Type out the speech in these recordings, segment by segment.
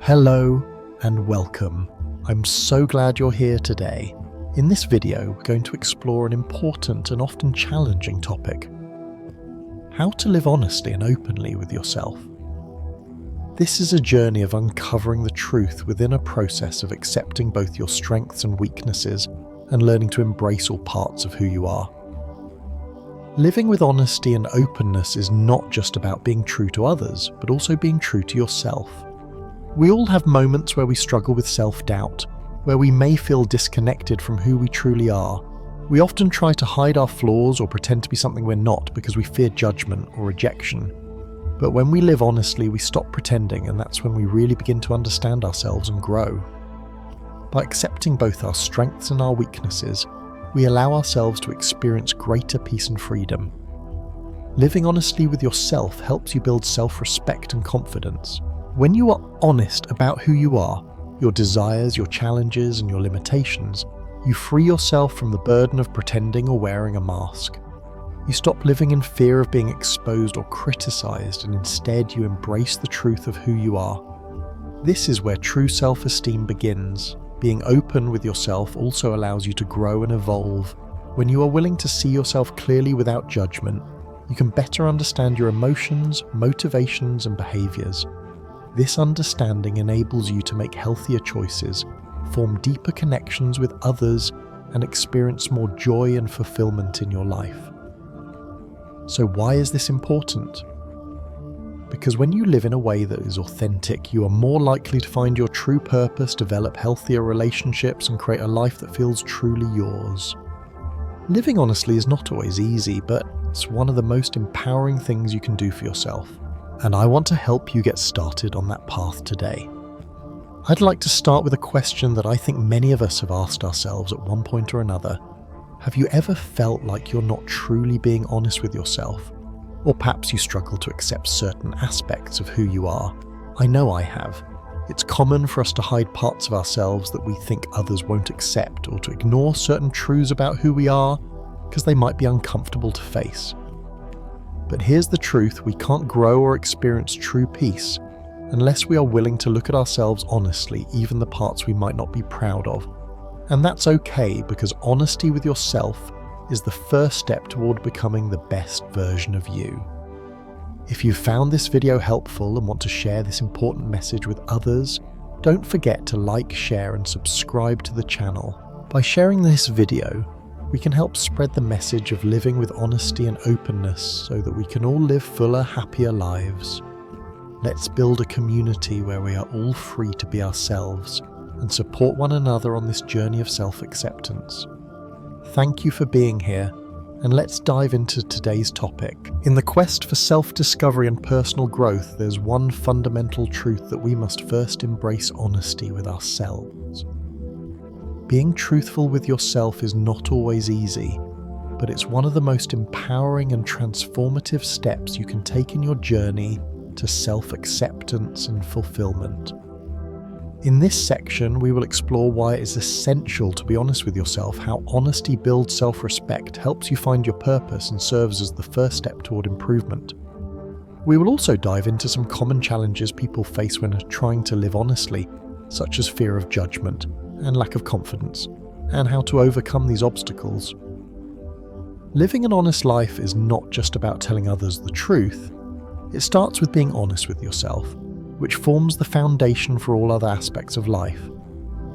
Hello and welcome. I'm so glad you're here today. In this video, we're going to explore an important and often challenging topic: how to live honestly and openly with yourself. This is a journey of uncovering the truth within a process of accepting both your strengths and weaknesses and learning to embrace all parts of who you are. Living with honesty and openness is not just about being true to others, but also being true to yourself. We all have moments where we struggle with self-doubt, where we may feel disconnected from who we truly are. We often try to hide our flaws or pretend to be something we're not because we fear judgment or rejection. But when we live honestly, we stop pretending, and that's when we really begin to understand ourselves and grow. By accepting both our strengths and our weaknesses, we allow ourselves to experience greater peace and freedom. Living honestly with yourself helps you build self-respect and confidence. When you are honest about who you are, your desires, your challenges, and your limitations, you free yourself from the burden of pretending or wearing a mask. You stop living in fear of being exposed or criticized, and instead you embrace the truth of who you are. This is where true self-esteem begins. Being open with yourself also allows you to grow and evolve. When you are willing to see yourself clearly without judgment, you can better understand your emotions, motivations, and behaviors. This understanding enables you to make healthier choices, form deeper connections with others, and experience more joy and fulfillment in your life. So why is this important? Because when you live in a way that is authentic, you are more likely to find your true purpose, develop healthier relationships, and create a life that feels truly yours. Living honestly is not always easy, but it's one of the most empowering things you can do for yourself. And I want to help you get started on that path today. I'd like to start with a question that I think many of us have asked ourselves at one point or another. Have you ever felt like you're not truly being honest with yourself? Or perhaps you struggle to accept certain aspects of who you are. I know I have. It's common for us to hide parts of ourselves that we think others won't accept, or to ignore certain truths about who we are because they might be uncomfortable to face. But here's the truth: we can't grow or experience true peace unless we are willing to look at ourselves honestly, even the parts we might not be proud of. And that's okay, because honesty with yourself is the first step toward becoming the best version of you. If you found this video helpful and want to share this important message with others, don't forget to like, share, and subscribe to the channel. By sharing this video, we can help spread the message of living with honesty and openness so that we can all live fuller, happier lives. Let's build a community where we are all free to be ourselves and support one another on this journey of self-acceptance. Thank you for being here, and let's dive into today's topic. In the quest for self-discovery and personal growth, there's one fundamental truth that we must first embrace: honesty with ourselves. Being truthful with yourself is not always easy, but it's one of the most empowering and transformative steps you can take in your journey to self-acceptance and fulfillment. In this section, we will explore why it is essential to be honest with yourself, how honesty builds self-respect, helps you find your purpose, and serves as the first step toward improvement. We will also dive into some common challenges people face when trying to live honestly, such as fear of judgment and lack of confidence, and how to overcome these obstacles. Living an honest life is not just about telling others the truth. It starts with being honest with yourself, which forms the foundation for all other aspects of life.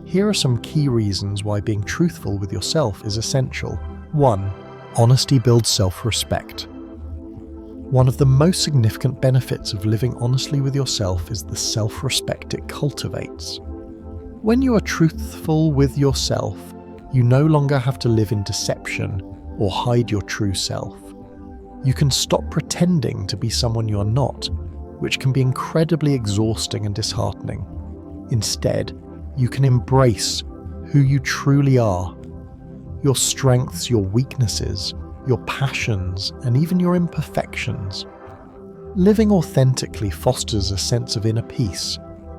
Here are some key reasons why being truthful with yourself is essential. 1. Honesty builds self-respect. One of the most significant benefits of living honestly with yourself is the self-respect it cultivates. When you are truthful with yourself, you no longer have to live in deception or hide your true self. You can stop pretending to be someone you are not, which can be incredibly exhausting and disheartening. Instead, you can embrace who you truly are: your strengths, your weaknesses, your passions, and even your imperfections. Living authentically fosters a sense of inner peace,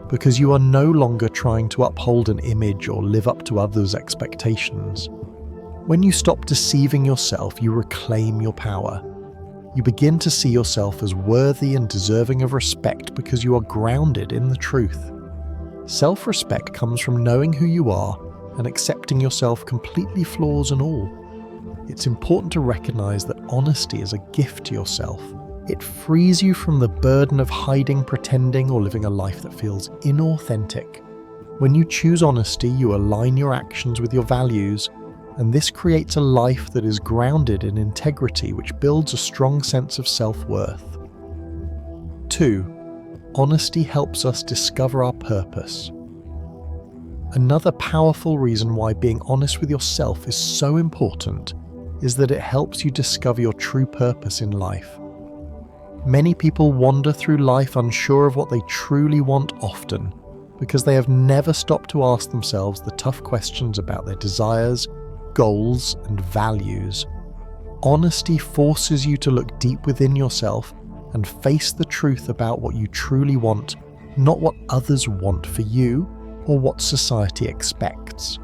because you are no longer trying to uphold an image or live up to others' expectations. When you stop deceiving yourself, you reclaim your power. You begin to see yourself as worthy and deserving of respect because you are grounded in the truth. Self-respect comes from knowing who you are and accepting yourself completely, flaws and all. It's important to recognize that honesty is a gift to yourself. It frees you from the burden of hiding, pretending, or living a life that feels inauthentic. When you choose honesty, you align your actions with your values, and this creates a life that is grounded in integrity, which builds a strong sense of self-worth. 2. Honesty helps us discover our purpose. Another powerful reason why being honest with yourself is so important is that it helps you discover your true purpose in life. Many people wander through life unsure of what they truly want often, because they have never stopped to ask themselves the tough questions about their desires, goals, and values. Honesty forces you to look deep within yourself and face the truth about what you truly want, not what others want for you or what society expects.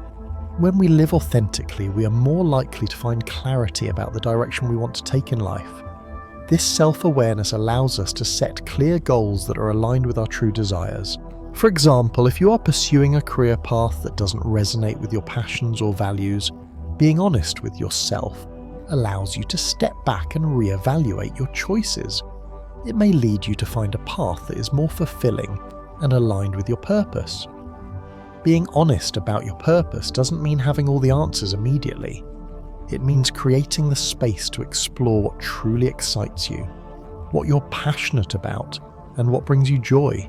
When we live authentically, we are more likely to find clarity about the direction we want to take in life. This self-awareness allows us to set clear goals that are aligned with our true desires. For example, if you are pursuing a career path that doesn't resonate with your passions or values, being honest with yourself allows you to step back and reevaluate your choices. It may lead you to find a path that is more fulfilling and aligned with your purpose. Being honest about your purpose doesn't mean having all the answers immediately. It means creating the space to explore what truly excites you, what you're passionate about, and what brings you joy.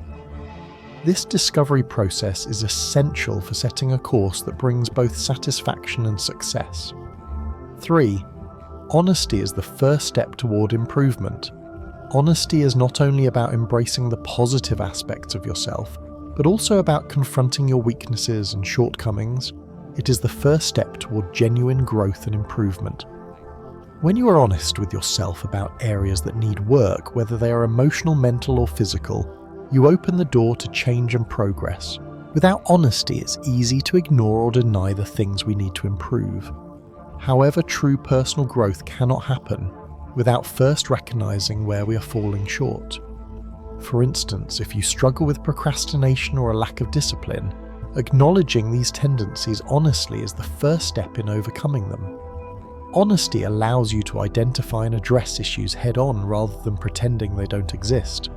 This discovery process is essential for setting a course that brings both satisfaction and success. 3. Honesty is the first step toward improvement. Honesty is not only about embracing the positive aspects of yourself, but also about confronting your weaknesses and shortcomings. It is the first step toward genuine growth and improvement. When you are honest with yourself about areas that need work, whether they are emotional, mental, or physical, you open the door to change and progress. Without honesty, it's easy to ignore or deny the things we need to improve. However, true personal growth cannot happen without first recognizing where we are falling short. For instance, if you struggle with procrastination or a lack of discipline, acknowledging these tendencies honestly is the first step in overcoming them. Honesty allows you to identify and address issues head-on rather than pretending they don't exist.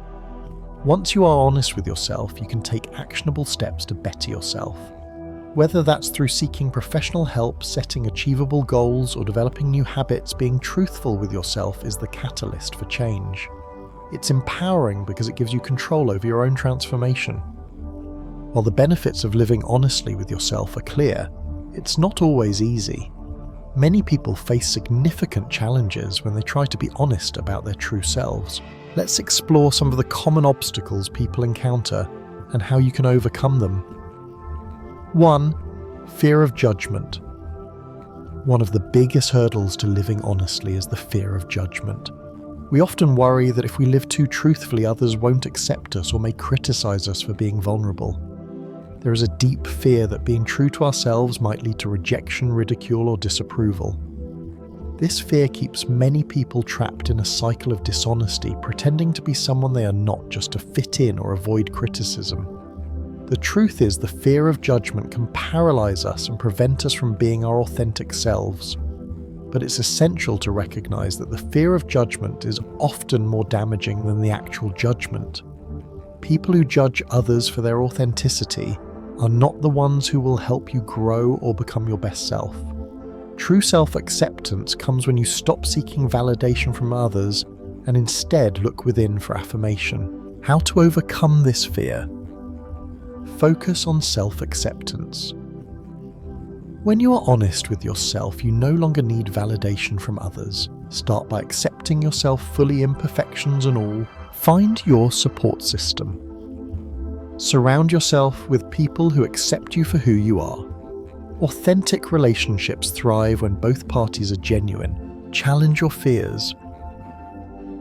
Once you are honest with yourself, you can take actionable steps to better yourself. Whether that's through seeking professional help, setting achievable goals, or developing new habits, being truthful with yourself is the catalyst for change. It's empowering because it gives you control over your own transformation. While the benefits of living honestly with yourself are clear, it's not always easy. Many people face significant challenges when they try to be honest about their true selves. Let's explore some of the common obstacles people encounter and how you can overcome them. 1. Fear of judgment. One of the biggest hurdles to living honestly is the fear of judgment. We often worry that if we live too truthfully, others won't accept us or may criticize us for being vulnerable. There is a deep fear that being true to ourselves might lead to rejection, ridicule, or disapproval. This fear keeps many people trapped in a cycle of dishonesty, pretending to be someone they are not just to fit in or avoid criticism. The truth is, the fear of judgment can paralyze us and prevent us from being our authentic selves. But it's essential to recognize that the fear of judgment is often more damaging than the actual judgment. People who judge others for their authenticity are not the ones who will help you grow or become your best self. True self-acceptance comes when you stop seeking validation from others and instead look within for affirmation. How to overcome this fear? Focus on self-acceptance. When you are honest with yourself, you no longer need validation from others. Start by accepting yourself fully, imperfections and all. Find your support system. Surround yourself with people who accept you for who you are. Authentic relationships thrive when both parties are genuine. Challenge your fears.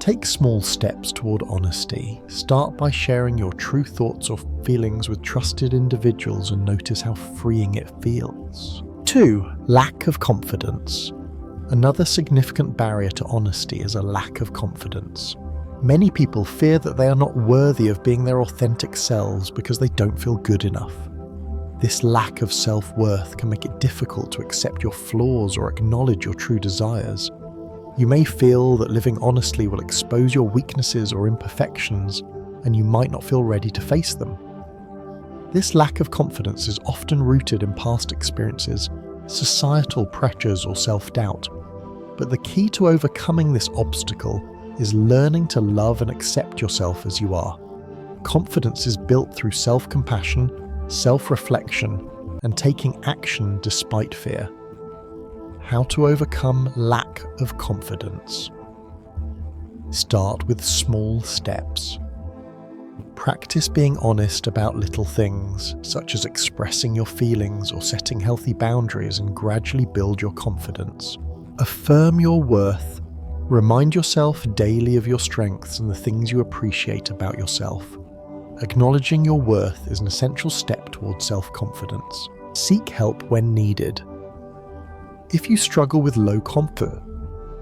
Take small steps toward honesty. Start by sharing your true thoughts or feelings with trusted individuals and notice how freeing it feels. 2. Lack of confidence. Another significant barrier to honesty is a lack of confidence. Many people fear that they are not worthy of being their authentic selves because they don't feel good enough. This lack of self-worth can make it difficult to accept your flaws or acknowledge your true desires. You may feel that living honestly will expose your weaknesses or imperfections, and you might not feel ready to face them. This lack of confidence is often rooted in past experiences, societal pressures, or self-doubt. But the key to overcoming this obstacle is learning to love and accept yourself as you are. Confidence is built through self-compassion, self-reflection, and taking action despite fear. How to overcome lack of confidence. Start with small steps. Practice being honest about little things, such as expressing your feelings or setting healthy boundaries, and gradually build your confidence. Affirm your worth. Remind yourself daily of your strengths and the things you appreciate about yourself. Acknowledging your worth is an essential step towards self-confidence. Seek help when needed. If you struggle with low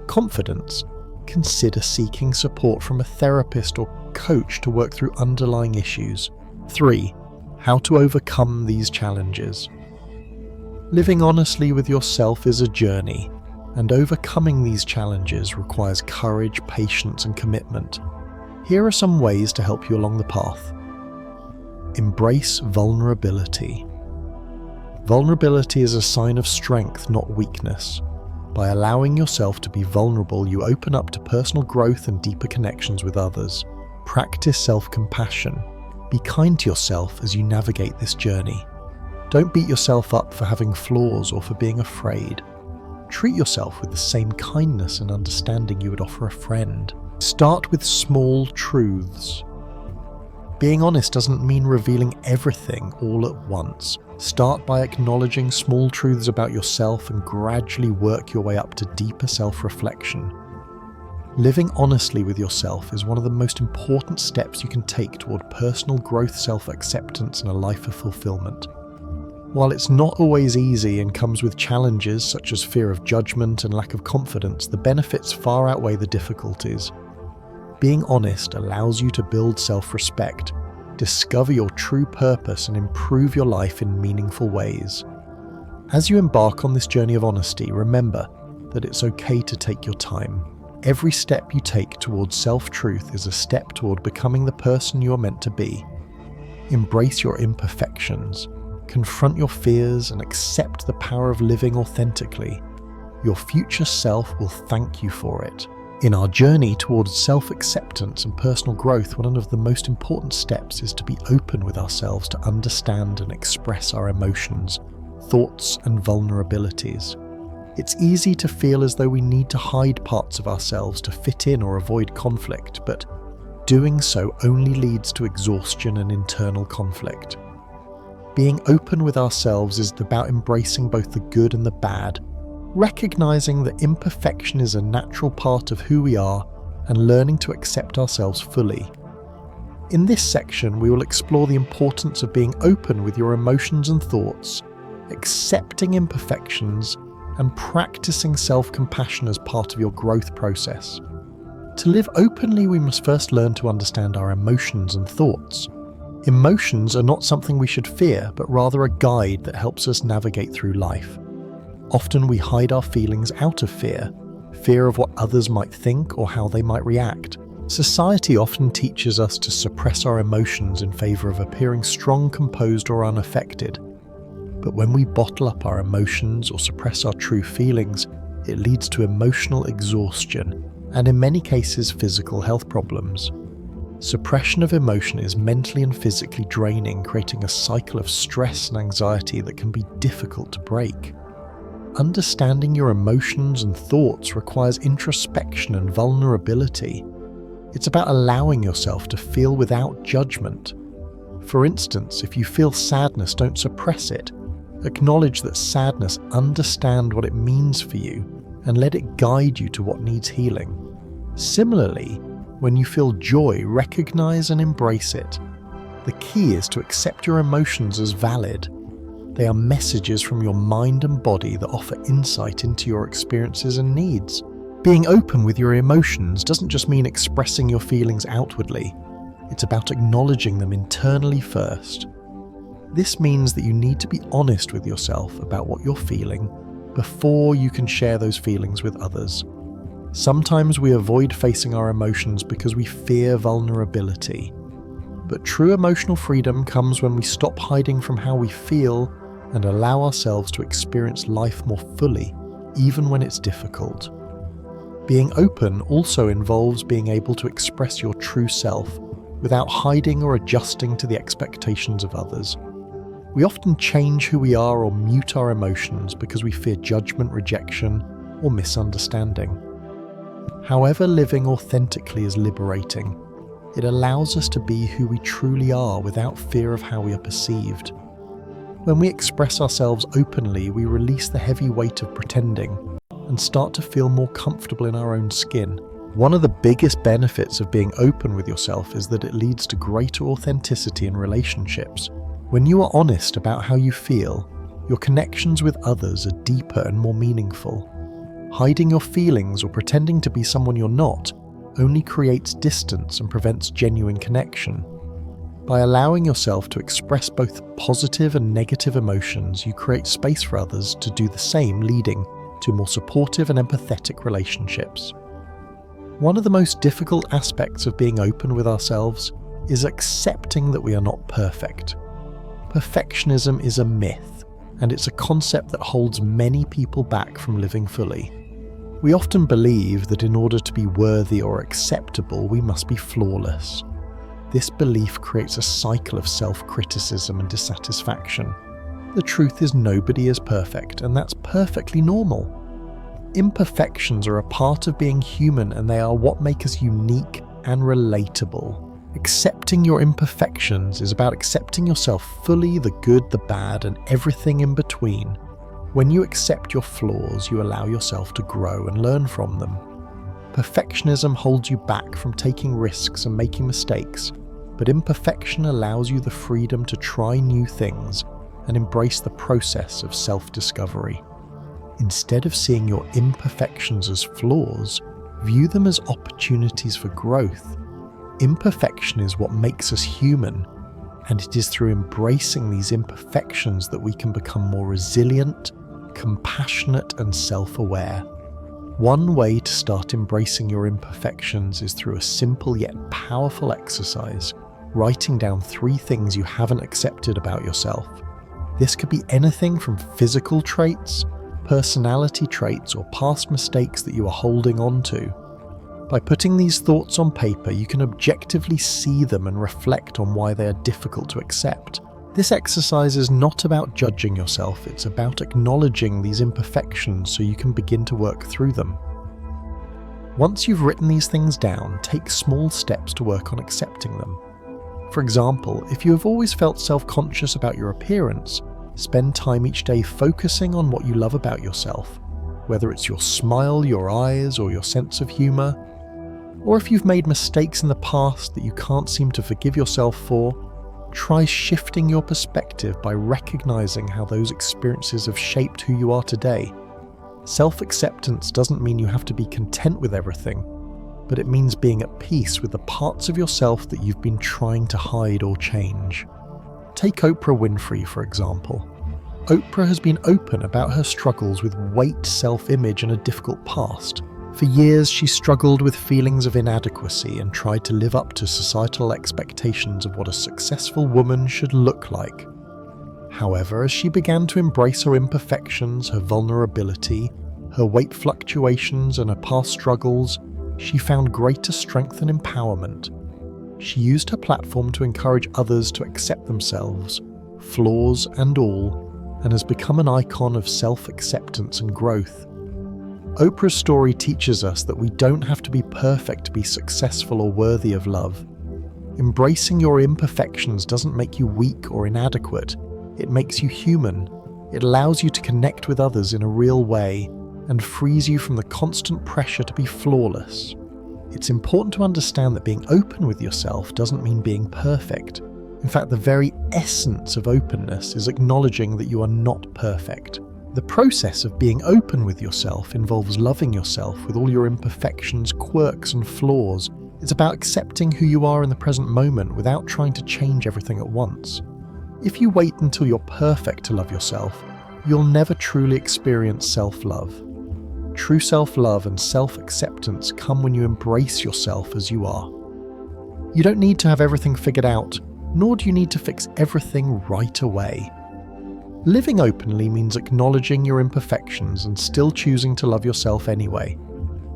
confidence, consider seeking support from a therapist or coach to work through underlying issues. 3. How to overcome these challenges. Living honestly with yourself is a journey, and overcoming these challenges requires courage, patience, and commitment. Here are some ways to help you along the path. Embrace vulnerability. Vulnerability is a sign of strength, not weakness. By allowing yourself to be vulnerable, you open up to personal growth and deeper connections with others. Practice self-compassion. Be kind to yourself as you navigate this journey. Don't beat yourself up for having flaws or for being afraid. Treat yourself with the same kindness and understanding you would offer a friend. Start with small truths. Being honest doesn't mean revealing everything all at once. Start by acknowledging small truths about yourself and gradually work your way up to deeper self-reflection. Living honestly with yourself is one of the most important steps you can take toward personal growth, self-acceptance, and a life of fulfillment. While it's not always easy and comes with challenges such as fear of judgment and lack of confidence, the benefits far outweigh the difficulties. Being honest allows you to build self-respect, discover your true purpose, and improve your life in meaningful ways. As you embark on this journey of honesty, remember that it's okay to take your time. Every step you take towards self-truth is a step toward becoming the person you are meant to be. Embrace your imperfections. Confront your fears and accept the power of living authentically. Your future self will thank you for it. In our journey towards self-acceptance and personal growth, one of the most important steps is to be open with ourselves to understand and express our emotions, thoughts, and vulnerabilities. It's easy to feel as though we need to hide parts of ourselves to fit in or avoid conflict, but doing so only leads to exhaustion and internal conflict. Being open with ourselves is about embracing both the good and the bad, recognizing that imperfection is a natural part of who we are, and learning to accept ourselves fully. In this section, we will explore the importance of being open with your emotions and thoughts, accepting imperfections, and practicing self-compassion as part of your growth process. To live openly, we must first learn to understand our emotions and thoughts. Emotions are not something we should fear, but rather a guide that helps us navigate through life. Often we hide our feelings out of fear of what others might think or how they might react. Society often teaches us to suppress our emotions in favor of appearing strong, composed, or unaffected. But when we bottle up our emotions or suppress our true feelings, it leads to emotional exhaustion and, in many cases, physical health problems. Suppression of emotion is mentally and physically draining, creating a cycle of stress and anxiety that can be difficult to break. Understanding your emotions and thoughts requires introspection and vulnerability. It's about allowing yourself to feel without judgment. For instance, if you feel sadness, don't suppress it. Acknowledge that sadness, understand what it means for you, and let it guide you to what needs healing. Similarly, when you feel joy, recognize and embrace it. The key is to accept your emotions as valid. They are messages from your mind and body that offer insight into your experiences and needs. Being open with your emotions doesn't just mean expressing your feelings outwardly. It's about acknowledging them internally first. This means that you need to be honest with yourself about what you're feeling before you can share those feelings with others. Sometimes we avoid facing our emotions because we fear vulnerability. But true emotional freedom comes when we stop hiding from how we feel and allow ourselves to experience life more fully, even when it's difficult. Being open also involves being able to express your true self without hiding or adjusting to the expectations of others. We often change who we are or mute our emotions because we fear judgment, rejection, or misunderstanding. However, living authentically is liberating. It allows us to be who we truly are without fear of how we are perceived. When we express ourselves openly, we release the heavy weight of pretending and start to feel more comfortable in our own skin. One of the biggest benefits of being open with yourself is that it leads to greater authenticity in relationships. When you are honest about how you feel, your connections with others are deeper and more meaningful. Hiding your feelings or pretending to be someone you're not only creates distance and prevents genuine connection. By allowing yourself to express both positive and negative emotions, you create space for others to do the same, leading to more supportive and empathetic relationships. One of the most difficult aspects of being open with ourselves is accepting that we are not perfect. Perfectionism is a myth, and it's a concept that holds many people back from living fully. We often believe that in order to be worthy or acceptable, we must be flawless. This belief creates a cycle of self-criticism and dissatisfaction. The truth is nobody is perfect, and that's perfectly normal. Imperfections are a part of being human, and they are what make us unique and relatable. Accepting your imperfections is about accepting yourself fully, the good, the bad, and everything in between. When you accept your flaws, you allow yourself to grow and learn from them. Perfectionism holds you back from taking risks and making mistakes, but imperfection allows you the freedom to try new things and embrace the process of self-discovery. Instead of seeing your imperfections as flaws, view them as opportunities for growth. Imperfection is what makes us human, and it is through embracing these imperfections that we can become more resilient, compassionate, and self-aware. One way to start embracing your imperfections is through a simple yet powerful exercise, writing down 3 things you haven't accepted about yourself. This could be anything from physical traits, personality traits, or past mistakes that you are holding on to. By putting these thoughts on paper, you can objectively see them and reflect on why they are difficult to accept. This exercise is not about judging yourself, it's about acknowledging these imperfections so you can begin to work through them. Once you've written these things down, take small steps to work on accepting them. For example, if you have always felt self-conscious about your appearance, spend time each day focusing on what you love about yourself, whether it's your smile, your eyes, or your sense of humor. Or if you've made mistakes in the past that you can't seem to forgive yourself for, try shifting your perspective by recognizing how those experiences have shaped who you are today. Self-acceptance doesn't mean you have to be content with everything, but it means being at peace with the parts of yourself that you've been trying to hide or change. Take Oprah Winfrey, for example. Oprah has been open about her struggles with weight, self-image, and a difficult past. For years, she struggled with feelings of inadequacy and tried to live up to societal expectations of what a successful woman should look like. However, as she began to embrace her imperfections, her vulnerability, her weight fluctuations, and her past struggles, she found greater strength and empowerment. She used her platform to encourage others to accept themselves, flaws and all, and has become an icon of self-acceptance and growth. Oprah's story teaches us that we don't have to be perfect to be successful or worthy of love. Embracing your imperfections doesn't make you weak or inadequate. It makes you human. It allows you to connect with others in a real way and frees you from the constant pressure to be flawless. It's important to understand that being open with yourself doesn't mean being perfect. In fact, the very essence of openness is acknowledging that you are not perfect. The process of being open with yourself involves loving yourself with all your imperfections, quirks, and flaws. It's about accepting who you are in the present moment without trying to change everything at once. If you wait until you're perfect to love yourself, you'll never truly experience self-love. True self-love and self-acceptance come when you embrace yourself as you are. You don't need to have everything figured out, nor do you need to fix everything right away. Living openly means acknowledging your imperfections and still choosing to love yourself anyway.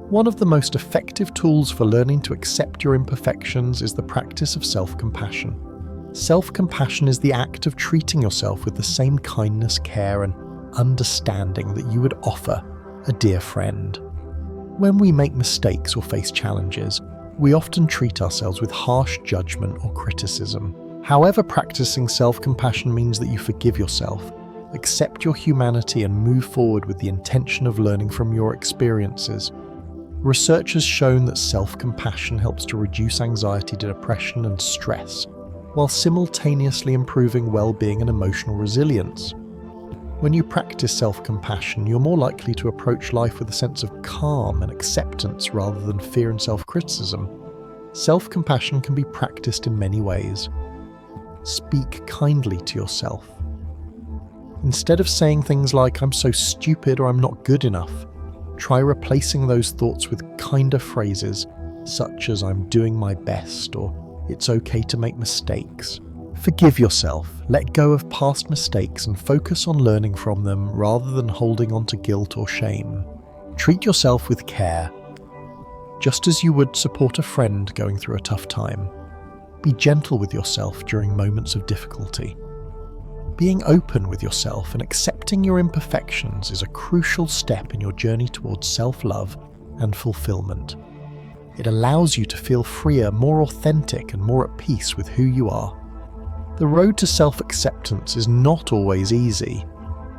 One of the most effective tools for learning to accept your imperfections is the practice of self-compassion. Self-compassion is the act of treating yourself with the same kindness, care, and understanding that you would offer a dear friend. When we make mistakes or face challenges, we often treat ourselves with harsh judgment or criticism. However, practicing self-compassion means that you forgive yourself, accept your humanity, and move forward with the intention of learning from your experiences. Research has shown that self-compassion helps to reduce anxiety, depression, and stress, while simultaneously improving well-being and emotional resilience. When you practice self-compassion, you're more likely to approach life with a sense of calm and acceptance rather than fear and self-criticism. Self-compassion can be practiced in many ways. Speak kindly to yourself. Instead of saying things like, "I'm so stupid" or "I'm not good enough," try replacing those thoughts with kinder phrases, such as "I'm doing my best" or "It's okay to make mistakes." Forgive yourself, let go of past mistakes, and focus on learning from them rather than holding on to guilt or shame. Treat yourself with care, just as you would support a friend going through a tough time. Be gentle with yourself during moments of difficulty. Being open with yourself and accepting your imperfections is a crucial step in your journey towards self-love and fulfillment. It allows you to feel freer, more authentic, and more at peace with who you are. The road to self-acceptance is not always easy,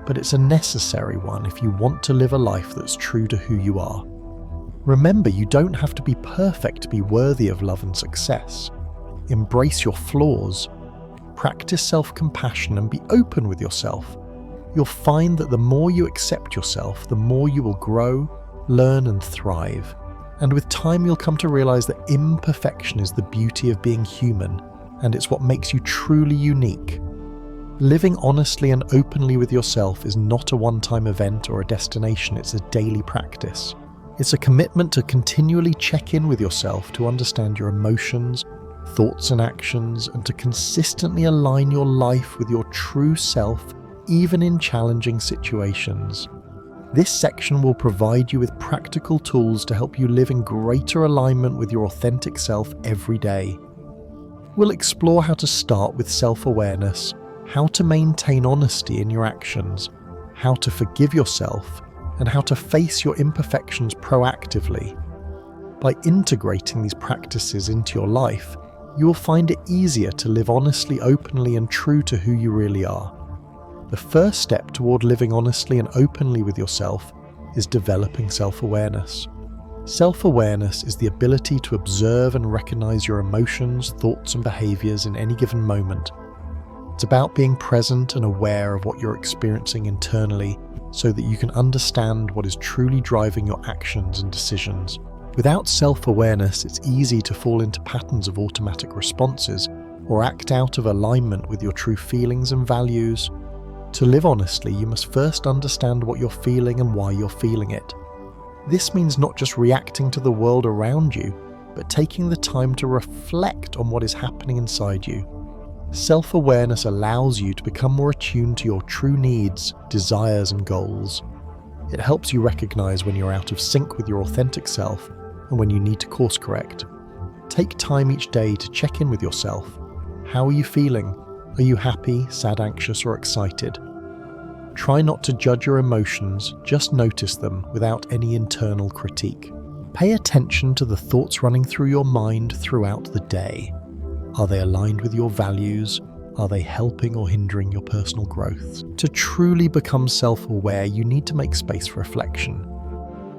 but it's a necessary one if you want to live a life that's true to who you are. Remember, you don't have to be perfect to be worthy of love and success. Embrace your flaws, practice self-compassion, and be open with yourself. You'll find that the more you accept yourself, the more you will grow, learn, and thrive. And with time, you'll come to realize that imperfection is the beauty of being human, and it's what makes you truly unique. Living honestly and openly with yourself is not a one-time event or a destination, it's a daily practice. It's a commitment to continually check in with yourself to understand your emotions, thoughts, and actions, and to consistently align your life with your true self, even in challenging situations. This section will provide you with practical tools to help you live in greater alignment with your authentic self every day. We'll explore how to start with self-awareness, how to maintain honesty in your actions, how to forgive yourself, and how to face your imperfections proactively. By integrating these practices into your life, you will find it easier to live honestly, openly, and true to who you really are. The first step toward living honestly and openly with yourself is developing self-awareness. Self-awareness is the ability to observe and recognize your emotions, thoughts, and behaviors in any given moment. It's about being present and aware of what you're experiencing internally so that you can understand what is truly driving your actions and decisions. Without self-awareness, it's easy to fall into patterns of automatic responses or act out of alignment with your true feelings and values. To live honestly, you must first understand what you're feeling and why you're feeling it. This means not just reacting to the world around you, but taking the time to reflect on what is happening inside you. Self-awareness allows you to become more attuned to your true needs, desires, and goals. It helps you recognize when you're out of sync with your authentic self and when you need to course correct. Take time each day to check in with yourself. How are you feeling? Are you happy, sad, anxious, or excited? Try not to judge your emotions, just notice them without any internal critique. Pay attention to the thoughts running through your mind throughout the day. Are they aligned with your values? Are they helping or hindering your personal growth? To truly become self-aware, you need to make space for reflection.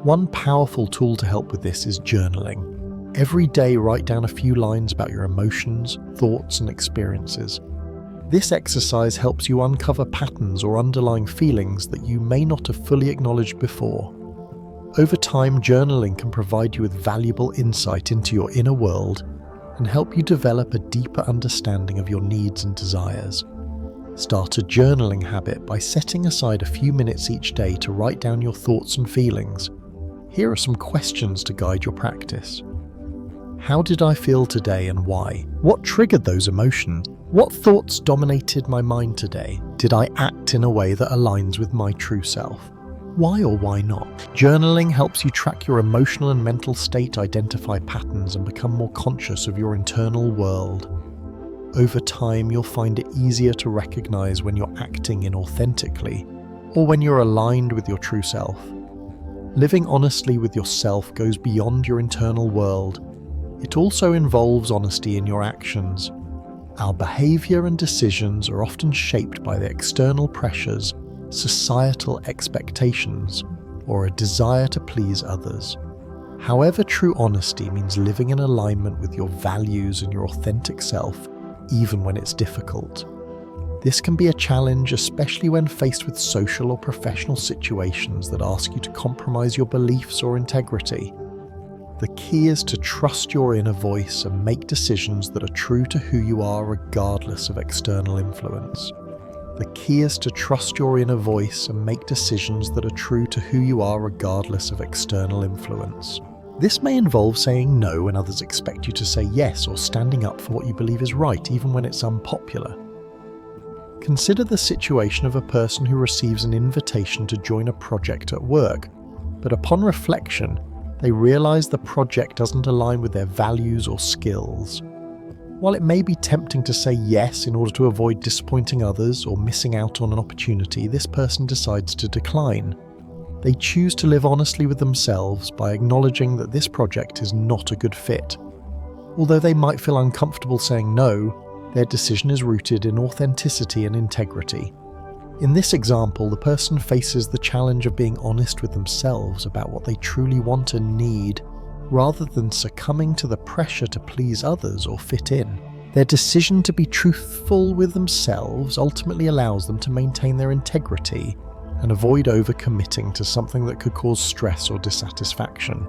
One powerful tool to help with this is journaling. Every day, write down a few lines about your emotions, thoughts, and experiences. This exercise helps you uncover patterns or underlying feelings that you may not have fully acknowledged before. Over time, journaling can provide you with valuable insight into your inner world and help you develop a deeper understanding of your needs and desires. Start a journaling habit by setting aside a few minutes each day to write down your thoughts and feelings. Here are some questions to guide your practice. How did I feel today and why? What triggered those emotions? What thoughts dominated my mind today? Did I act in a way that aligns with my true self? Why or why not? Journaling helps you track your emotional and mental state, identify patterns, and become more conscious of your internal world. Over time, you'll find it easier to recognize when you're acting inauthentically or when you're aligned with your true self. Living honestly with yourself goes beyond your internal world. It also involves honesty in your actions. Our behavior and decisions are often shaped by the external pressures, societal expectations, or a desire to please others. However, true honesty means living in alignment with your values and your authentic self, even when it's difficult. This can be a challenge, especially when faced with social or professional situations that ask you to compromise your beliefs or integrity. The key is to trust your inner voice and make decisions that are true to who you are regardless of external influence. The key is to trust your inner voice and make decisions that are true to who you are regardless of external influence. This may involve saying no when others expect you to say yes, or standing up for what you believe is right even when it's unpopular. Consider the situation of a person who receives an invitation to join a project at work, but upon reflection, they realize the project doesn't align with their values or skills. While it may be tempting to say yes in order to avoid disappointing others or missing out on an opportunity, this person decides to decline. They choose to live honestly with themselves by acknowledging that this project is not a good fit. Although they might feel uncomfortable saying no, their decision is rooted in authenticity and integrity. In this example, the person faces the challenge of being honest with themselves about what they truly want and need, rather than succumbing to the pressure to please others or fit in. Their decision to be truthful with themselves ultimately allows them to maintain their integrity and avoid overcommitting to something that could cause stress or dissatisfaction.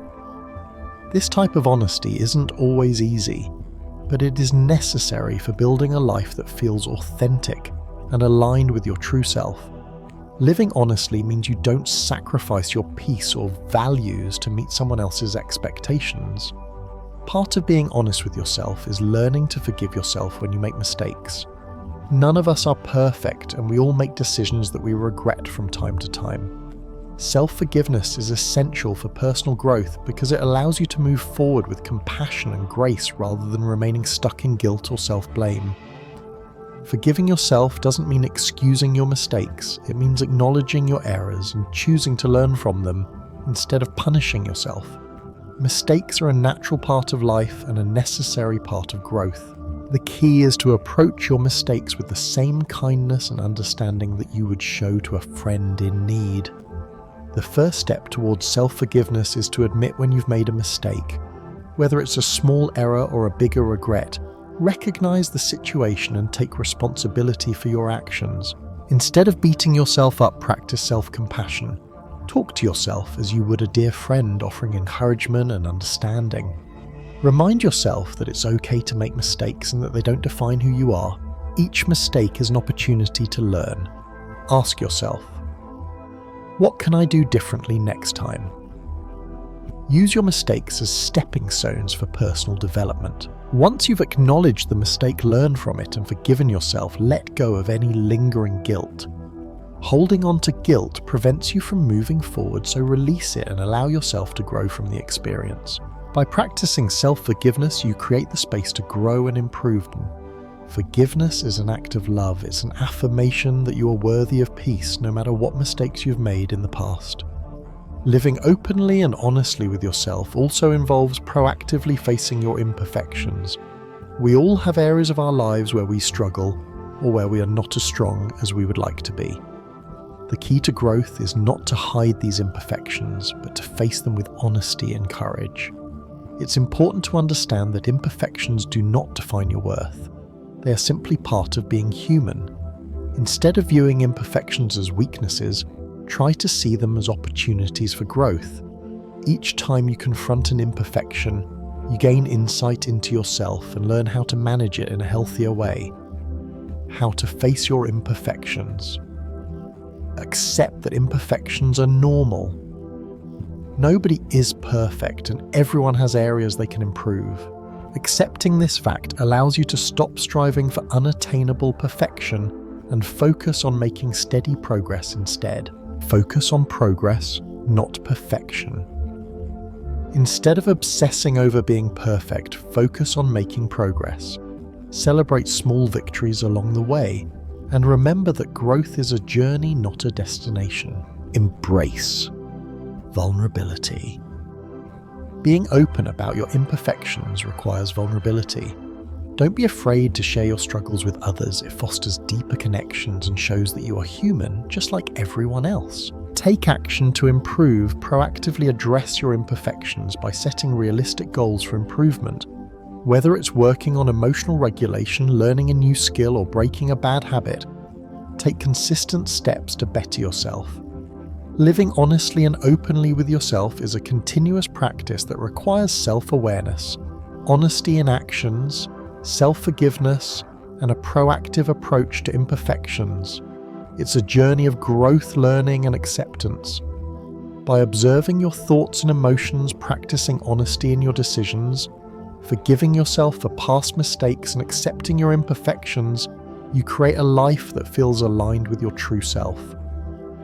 This type of honesty isn't always easy, but it is necessary for building a life that feels authentic and aligned with your true self. Living honestly means you don't sacrifice your peace or values to meet someone else's expectations. Part of being honest with yourself is learning to forgive yourself when you make mistakes. None of us are perfect, and we all make decisions that we regret from time to time. Self-forgiveness is essential for personal growth because it allows you to move forward with compassion and grace rather than remaining stuck in guilt or self-blame. Forgiving yourself doesn't mean excusing your mistakes. It means acknowledging your errors and choosing to learn from them instead of punishing yourself. Mistakes are a natural part of life and a necessary part of growth. The key is to approach your mistakes with the same kindness and understanding that you would show to a friend in need. The first step towards self-forgiveness is to admit when you've made a mistake. Whether it's a small error or a bigger regret, recognize the situation and take responsibility for your actions. Instead of beating yourself up, practice self-compassion. Talk to yourself as you would a dear friend, offering encouragement and understanding. Remind yourself that it's okay to make mistakes and that they don't define who you are. Each mistake is an opportunity to learn. Ask yourself, what can I do differently next time? Use your mistakes as stepping stones for personal development. Once you've acknowledged the mistake, learn from it and forgiven yourself, let go of any lingering guilt. Holding on to guilt prevents you from moving forward, so release it and allow yourself to grow from the experience. By practicing self-forgiveness, you create the space to grow and improve. Forgiveness is an act of love. It's an affirmation that you are worthy of peace no matter what mistakes you've made in the past. Living openly and honestly with yourself also involves proactively facing your imperfections. We all have areas of our lives where we struggle or where we are not as strong as we would like to be. The key to growth is not to hide these imperfections, but to face them with honesty and courage. It's important to understand that imperfections do not define your worth. They are simply part of being human. Instead of viewing imperfections as weaknesses, try to see them as opportunities for growth. Each time you confront an imperfection, you gain insight into yourself and learn how to manage it in a healthier way. How to face your imperfections. Accept that imperfections are normal. Nobody is perfect and everyone has areas they can improve. Accepting this fact allows you to stop striving for unattainable perfection and focus on making steady progress instead. Focus on progress, not perfection. Instead of obsessing over being perfect, focus on making progress. Celebrate small victories along the way, and remember that growth is a journey, not a destination. Embrace vulnerability. Being open about your imperfections requires vulnerability. Don't be afraid to share your struggles with others. It fosters deeper connections and shows that you are human, just like everyone else. Take action to improve. Proactively address your imperfections by setting realistic goals for improvement. Whether it's working on emotional regulation, learning a new skill, or breaking a bad habit, take consistent steps to better yourself. Living honestly and openly with yourself is a continuous practice that requires self-awareness, honesty in actions, self-forgiveness, and a proactive approach to imperfections. It's a journey of growth, learning, and acceptance. By observing your thoughts and emotions, practicing honesty in your decisions, forgiving yourself for past mistakes, and accepting your imperfections, you create a life that feels aligned with your true self.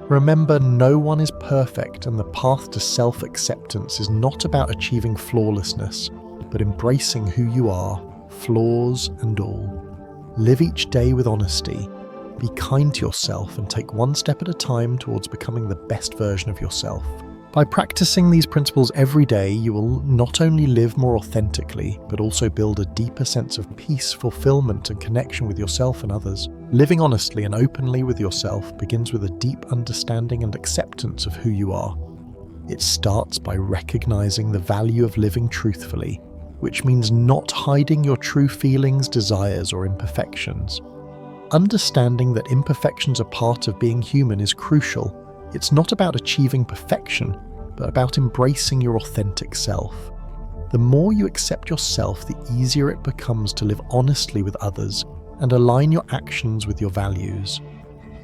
Remember, no one is perfect, and the path to self-acceptance is not about achieving flawlessness, but embracing who you are, flaws and all. Live each day with honesty. Be kind to yourself and take one step at a time towards becoming the best version of yourself. By practicing these principles every day, you will not only live more authentically, but also build a deeper sense of peace, fulfillment, and connection with yourself and others. Living honestly and openly with yourself begins with a deep understanding and acceptance of who you are. It starts by recognizing the value of living truthfully, which means not hiding your true feelings, desires, or imperfections. Understanding that imperfections are part of being human is crucial. It's not about achieving perfection, but about embracing your authentic self. The more you accept yourself, the easier it becomes to live honestly with others and align your actions with your values.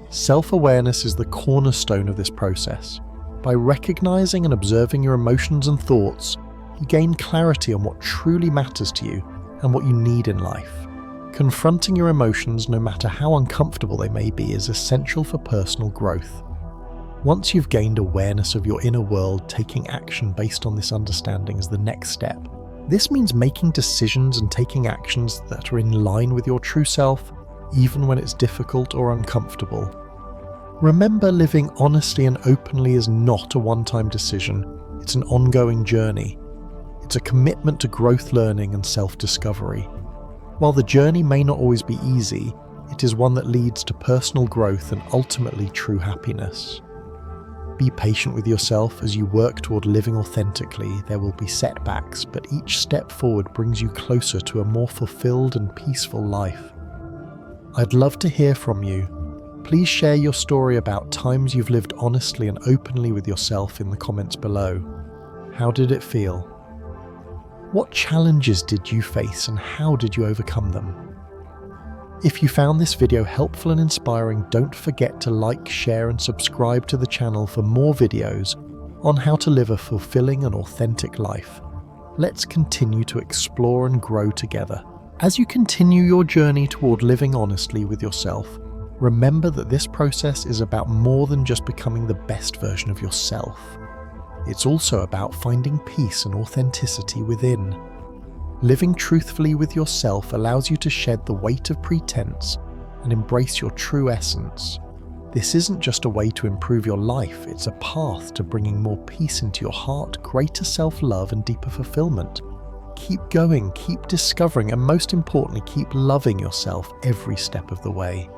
Self-awareness is the cornerstone of this process. By recognizing and observing your emotions and thoughts, you gain clarity on what truly matters to you and what you need in life. Confronting your emotions, no matter how uncomfortable they may be, is essential for personal growth. Once you've gained awareness of your inner world, taking action based on this understanding is the next step. This means making decisions and taking actions that are in line with your true self, even when it's difficult or uncomfortable. Remember, living honestly and openly is not a one-time decision. It's an ongoing journey. It's a commitment to growth, learning, and self-discovery. While the journey may not always be easy, it is one that leads to personal growth and ultimately true happiness. Be patient with yourself as you work toward living authentically. There will be setbacks, but each step forward brings you closer to a more fulfilled and peaceful life. I'd love to hear from you. Please share your story about times you've lived honestly and openly with yourself in the comments below. How did it feel? What challenges did you face and how did you overcome them? If you found this video helpful and inspiring, don't forget to like, share, and subscribe to the channel for more videos on how to live a fulfilling and authentic life. Let's continue to explore and grow together. As you continue your journey toward living honestly with yourself, remember that this process is about more than just becoming the best version of yourself. It's also about finding peace and authenticity within. Living truthfully with yourself allows you to shed the weight of pretense and embrace your true essence. This isn't just a way to improve your life, it's a path to bringing more peace into your heart, greater self-love, and deeper fulfillment. Keep going, keep discovering, and most importantly, keep loving yourself every step of the way.